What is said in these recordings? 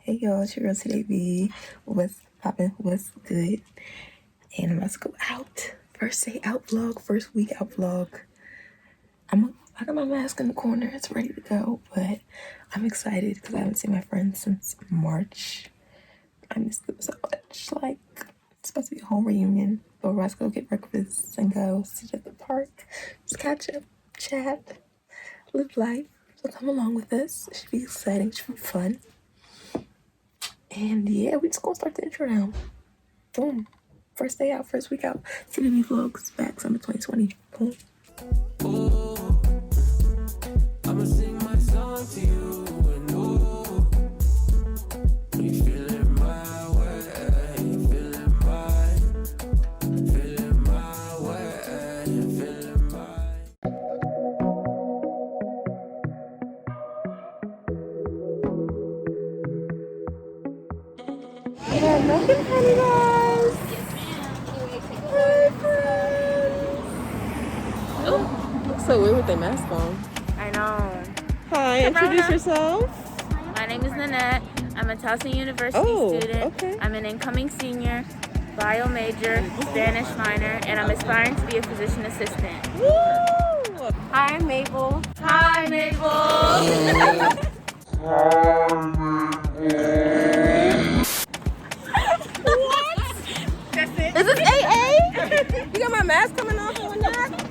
Hey y'all, it's your girl tideBEE. What's poppin'? What's good? And I'm about to go out. First day out vlog, first week out vlog. I got my mask in the corner, it's ready to go, but I'm excited because I haven't seen my friends since March. I missed them so much. Like, it's supposed to be a home reunion, but we're about to go get breakfast and go sit at the park, just catch up, chat, live life. So come along with us. It should be exciting, it should be fun. And yeah, we just gonna start the intro now. Boom. First day out, first week out. tideBEE vlogs back summer 2020. Boom. Ooh, I'ma sing my song to you and ooh, you feeling my way, feeling my way, feeling my. Yeah, nothing funny, guys. Hi, friends. Oh, Looks so weird with their mask on. I know. Hi, introduce yourself. My name is Nanette. I'm a Towson University student. Okay. I'm an incoming senior, bio major, Spanish minor, and I'm aspiring to be a physician assistant. Woo! Hi, I'm Mabel. Hi, Mabel. Is this AA? You got my mask coming off and whatnot?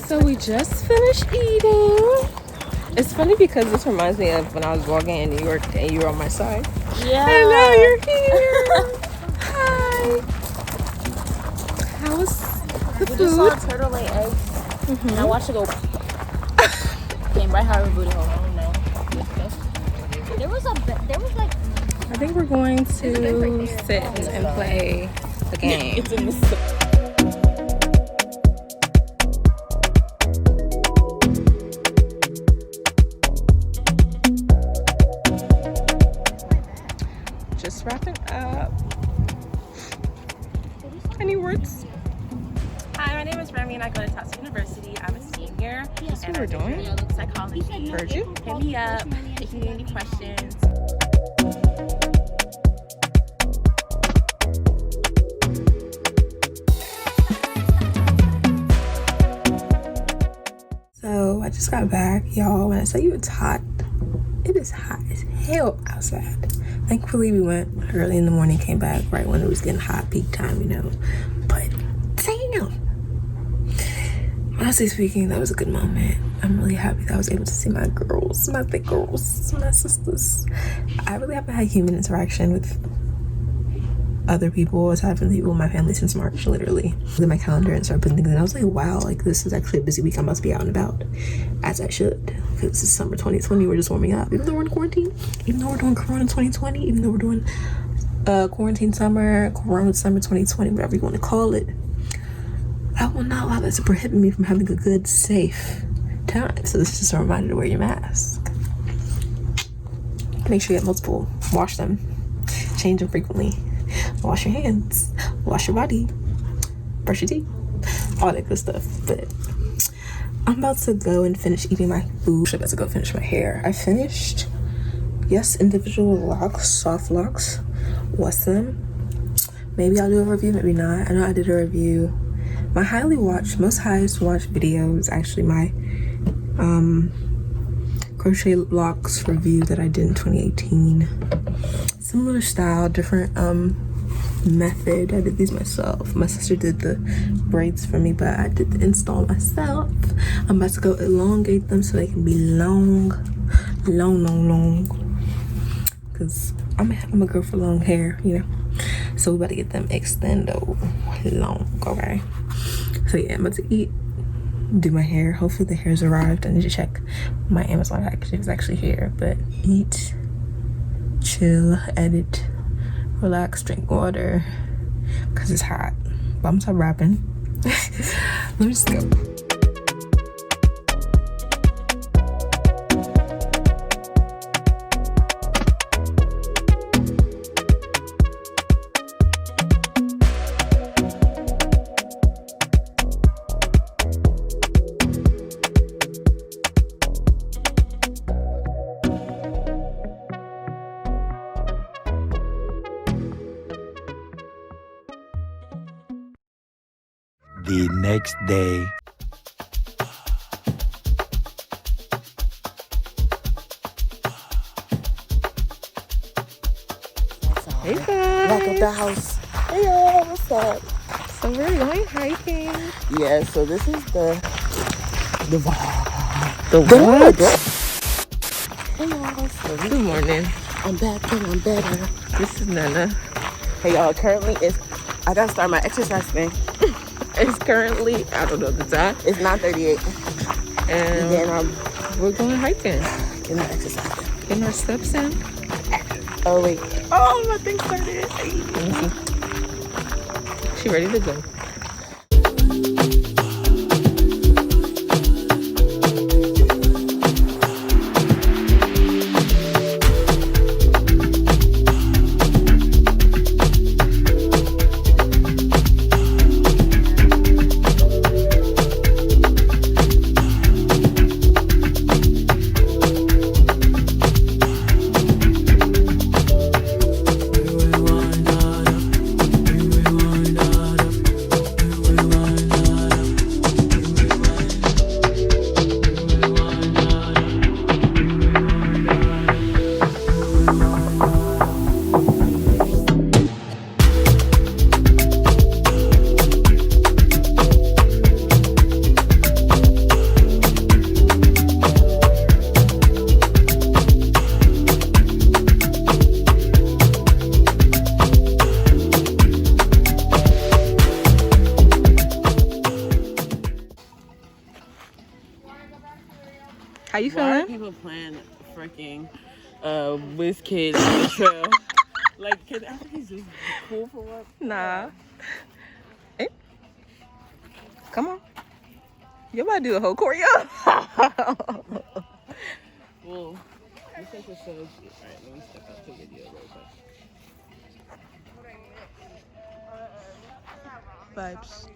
So we just finished eating. It's funny because this reminds me of when I was vlogging in New York and you were on my side. Yeah. And now you're here. Hi. How was the We just saw food? turtle lay eggs, and I watched it go. Came right out of her booty hole. I don't know. There was like. I think we're going to sit and play the game. It's in the. Just wrapping up. Any words? Hi, my name is Remy and I go to Towson University. I'm a senior. That's what and we're I doing. major in psychology. Heard you. Hit me up if you need any questions. So I just got back, y'all. When I tell you it's hot, it is hot as hell outside. Thankfully, we went early in the morning, came back right when it was getting hot, peak time, you know. But damn, honestly speaking, that was a good moment. I'm really happy that I was able to see my girls, my thick girls, my sisters. I really haven't had human interaction with other people aside from the people in my family since March, literally. Look at my calendar and start putting things in. I was like, wow, like this is actually a busy week. I must be out and about, as I should. Because this is summer 2020, we're just warming up. Even though we're in quarantine, even though we're doing Corona 2020, even though we're doing quarantine summer, Corona summer 2020, whatever you want to call it, I will not allow that to prohibit me from having a good, safe time. So this is just a reminder to wear your mask. Make sure you get multiple, wash them, change them frequently. Wash your hands, wash your body, brush your teeth, all that good stuff. But I'm about to go and finish eating my food. I'm about to go finish my hair. I finished, yes, individual locks, soft locks. What's them? Maybe I'll do a review, maybe not. I know I did a review. My most highest watched video is actually my crochet locks review that I did in 2018. Similar style, different method. I did these myself. My sister did the braids for me, but I did the install myself. I'm about to go elongate them so they can be long, because I'm a girl for long hair, you know. So we about to get them extendo long, okay? So yeah, I'm about to eat, do my hair. Hopefully the hair's arrived. I need to check my Amazon package if it's actually here. But eat, chill, edit, relax, drink water, because it's hot. But I'm stop rapping. Let me just go. The next day. Hey guys. Back at the house. Hey y'all, what's up? So we're going hiking. Yeah, so this is the The what? what? Hey y'all, so Good morning. I'm back and I'm better. This is Nana. Hey y'all, currently I gotta start my exercise thing. It's currently, I don't know the time. It's 9:38. And Then we're going hiking. getting my exercise. Getting our steps in. Oh wait. Oh, my thing started. She ready to go. How you Why are feeling? people playing freaking WizKid on the trail? Like, can Africans just be cool for what? Nah. Hey. Come on. You about to do a whole choreo? Well, this episode. Alright, let me step out to video real quick. Vibes.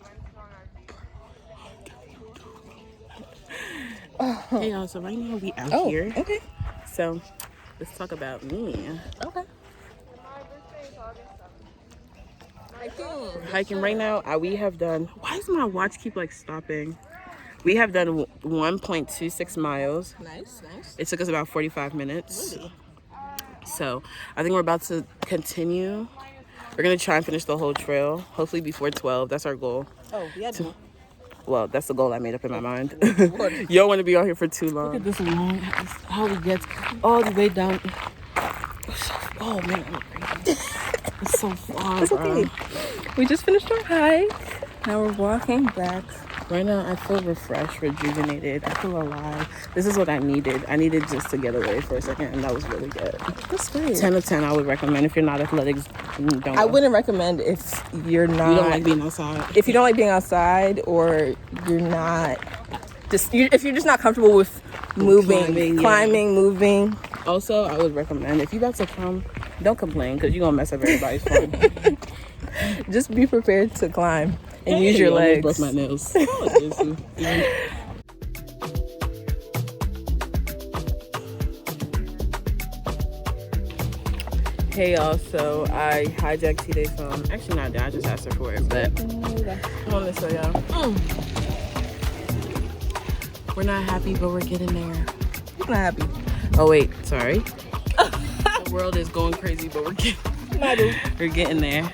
Hey y'all, so right now we out here. Okay. So let's talk about me. Okay. Hiking right now. We have done. Why does my watch keep like stopping? We have done 1.26 miles. Nice, nice. It took us about 45 minutes. Really? So I think we're about to continue. We're gonna try and finish the whole trail, hopefully before 12. That's our goal. Oh, yeah. Well, that's the goal I made up in my mind. You don't want to be out here for too long. Look at this long. How we get all the way down. Oh man, it's so far. It's okay. We just finished our hike. Now we're walking back. Right now, I feel refreshed, rejuvenated. I feel alive. This is what I needed. I needed just to get away for a second, and that was really good. That's great. 10 of 10, I would recommend. If you're not athletics, don't go. I wouldn't recommend if you're not. You don't like being outside. If you don't like being outside, or you're not if you're just not comfortable with moving, climbing, moving. Also, I would recommend if you're about to come, don't complain because you're gonna mess up everybody's fun. Just be prepared to climb and use your legs. Broke my nails. Hey y'all, so I hijacked T-Day's phone. Actually not that, I just asked her for it, but I want to show y'all. We're not happy, but we're getting there. I'm not happy. Oh wait, sorry. The world is going crazy, but we're getting there.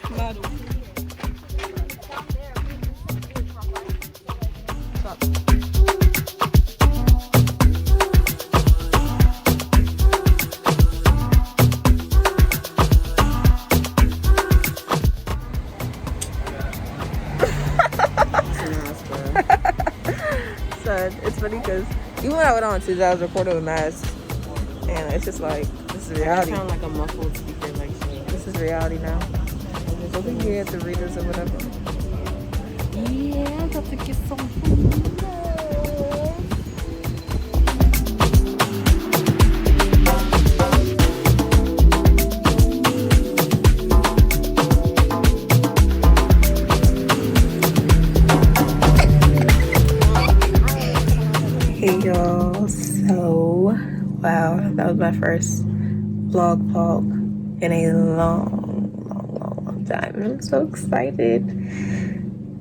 funny because even when I went on Tuesday, I was recording with mask, and it's just like this is reality. I sound like a muffled speaker, like saying, This is reality now. So we get the readers or whatever. yeah, I'm about to get some food. Hey y'all, so wow, that was my first vlog in a long time. I'm so excited.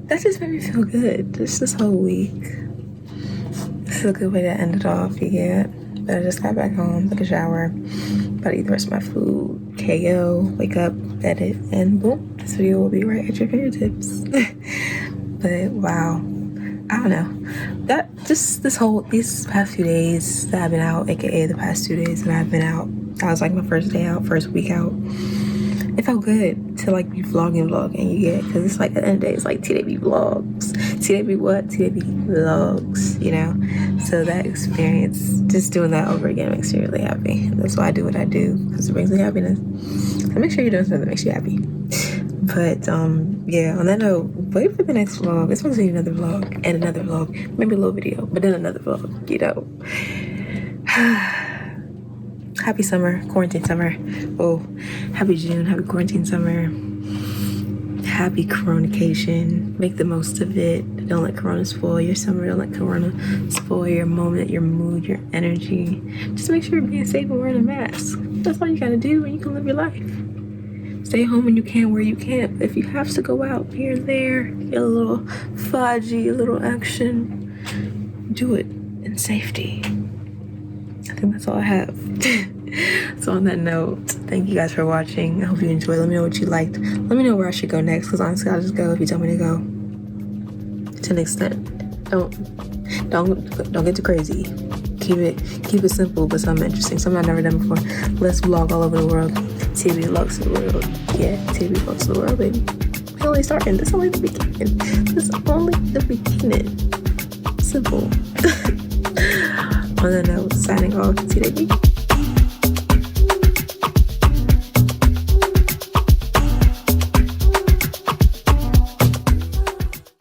That just made me feel good. Just this whole week. This is a good way to end it off, you get. But I just got back home, took a shower, about to eat the rest of my food, KO, wake up, edit, and boom, this video will be right at your fingertips. But wow, I don't know. That just these past few days that I've been out, aka the past 2 days that I've been out, that was like my first day out, first week out. It felt good to like be vlogging, you get, because it's like at the end of the day, it's like tideBEE vlogs. tideBEE what? tideBEE vlogs, you know? So that experience, just doing that over again makes me really happy. That's why I do what I do, because it brings me happiness. So make sure you're doing something that makes you happy. But yeah, on that note, wait for the next vlog. It's supposed to be another vlog and another vlog, maybe a little video, but then another vlog, you know. Happy summer, quarantine summer. Oh, happy June, happy quarantine summer. Happy coronacation. Make the most of it. Don't let corona spoil your summer. Don't let corona spoil your moment, your mood, your energy. Just make sure you're being safe and wearing a mask. That's all you gotta do and you can live your life. Stay home when you can, where you can. But if you have to go out here and there, get a little fudgy, a little action, do it in safety. I think that's all I have. So on that note, thank you guys for watching. I hope you enjoyed. Let me know what you liked. Let me know where I should go next, because honestly, I'll just go if you tell me to go. To an extent. Don't get too crazy. Keep it simple, but something interesting. Something I've never done before. Let's vlog all over the world. tideBEE vlogs to the world. Yeah, tideBEE vlogs to the world, baby. We're only starting. This is only the beginning. This is only the beginning. Simple. On that note, signing off, tideBEE.